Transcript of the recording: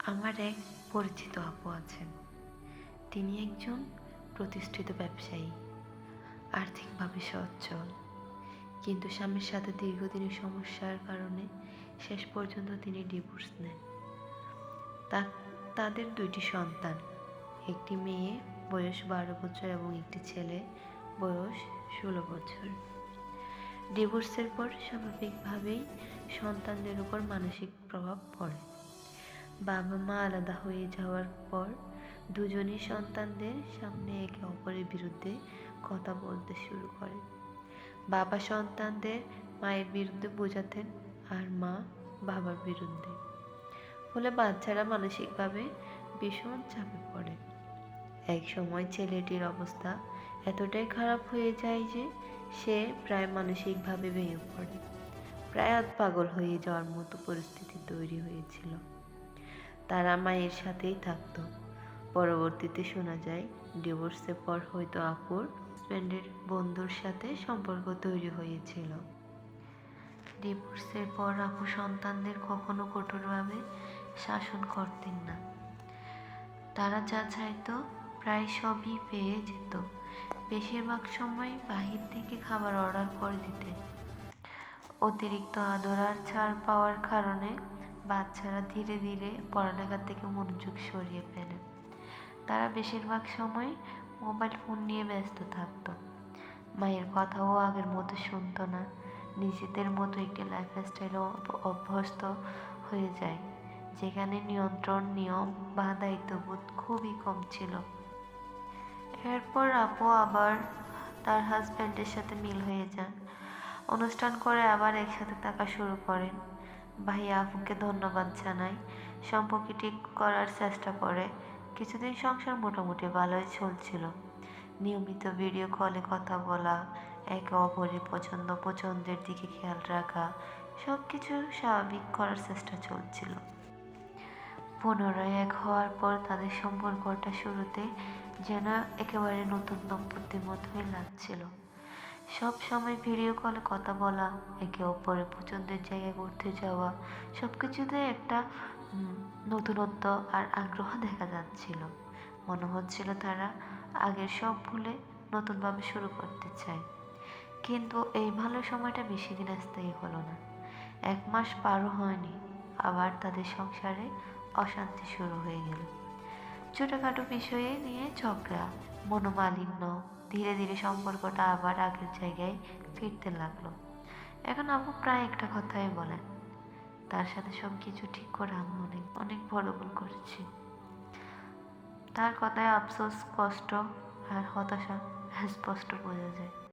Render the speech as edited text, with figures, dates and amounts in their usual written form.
আমার এক পরিচিত আপু আছেন। তিনি একজন প্রতিষ্ঠিত ব্যবসায়ী, আর্থিকভাবে সচ্ছল। কিন্তু স্বামীর সাথে দীর্ঘদিনের সমস্যার কারণে শেষ পর্যন্ত তিনি ডিভোর্স নেন। তাদের 2টি সন্তান, একটি মেয়ে বয়স 12 বছর এবং একটি ছেলে বয়স 16 বছর। ডিভোর্সের পর স্বাভাবিকভাবেই সন্তানদের উপর মানসিক প্রভাব পড়ে। বাবা মা আলাদা হয়ে যাওয়ার পর দুজনই সন্তানদের সামনে একে অপরের বিরুদ্ধে কথা বলতে শুরু করে। বাবা সন্তানদের মায়ের বিরুদ্ধে বোঝাতেন আর মা বাবার বিরুদ্ধে। ফলে বাচ্চারা মানসিকভাবে ভীষণ চাপে পড়ে। এক সময় ছেলেটির অবস্থা এতটাই খারাপ হয়ে যায় যে সে প্রায় মানসিকভাবে ভেঙে পড়ে। প্রায় পাগল হয়ে যাওয়ার মতো পরিস্থিতি তৈরি হয়েছিল। তারা মায়ের সাথেই থাকতো। পরবর্তীতে শোনা যায় ডিভোর্সের পর হয়তো আপুর হাজব্যান্ডের বন্ধুর সাথে সম্পর্ক তৈরি হয়েছিল। ডিভোর্সের পর আপু সন্তানদের কখনো কঠোরভাবে শাসন করতেন না। তারা যা চাইতো প্রায় সবই পেয়ে যেত। বেশিরভাগ সময় বাহির থেকে খাবার অর্ডার করে দিতেন। অতিরিক্ত আদর আর ছাড় পাওয়ার কারণে বাচ্চারা ধীরে ধীরে পড়ালেখা থেকে মনোযোগ সরিয়ে ফেলে। তারা বেশিরভাগ সময় মোবাইল ফোন নিয়ে ব্যস্ত থাকত। মায়ের কথাও আগের মতো শুনতো না। নিজেদের মতো একটি লাইফস্টাইলে অভ্যস্ত হয়ে যায়, যেখানে নিয়ন্ত্রণ, নিয়ম বা দায়িত্ববোধ খুবই কম ছিল। এরপর আপু আবার তার হাজব্যান্ডের সাথে মিল হয়ে যান। অনুষ্ঠান করে আবার একসাথে থাকা শুরু করেন। ভাইয়া আপুকে ধন্যবাদ জানায়, সম্পর্ক ঠিক করার চেষ্টা করে। কিছুদিন সংসার মোটামুটি ভালোই চলছিল। নিয়মিত ভিডিও কলে কথা বলা, একে অপরের পছন্দের দিকে খেয়াল রাখা, সব কিছু স্বাভাবিক করার চেষ্টা চলছিল। পুনরায় এক হওয়ার পর তাদের সম্পর্কটা শুরুতে যেন একেবারে নতুন দম্পতির মতোই লাগছিল। সব সময় ভিডিও কলে কথা বলা, একে অপরের পছন্দের জায়গায় ঘুরতে যাওয়া, সব কিছুতে একটা নতুনত্ব আর আগ্রহ দেখা যাচ্ছিল। মনে হচ্ছিল তারা আগের সব ভুলে নতুনভাবে শুরু করতে চায়। কিন্তু এই ভালো সময়টা বেশি দিন স্থায়ী হলো না। 1 মাস পারও হয়নি, আবার তাদের সংসারে অশান্তি শুরু হয়ে গেল। ছোটখাটো বিষয়ে নিয়ে ঝগড়া, মনোমালিন্য। ধীরে ধীরে সম্পর্কটা আবার আগের জায়গায় ফিরতে লাগলো। এখন আপু প্রায় একটা কথাই বলেন, তার সাথে সব কিছু ঠিক করে আমি অনেক অনেক বড় ভুল করেছি। তার কথায় আফসোস, কষ্ট আর হতাশা স্পষ্ট বোঝা যায়।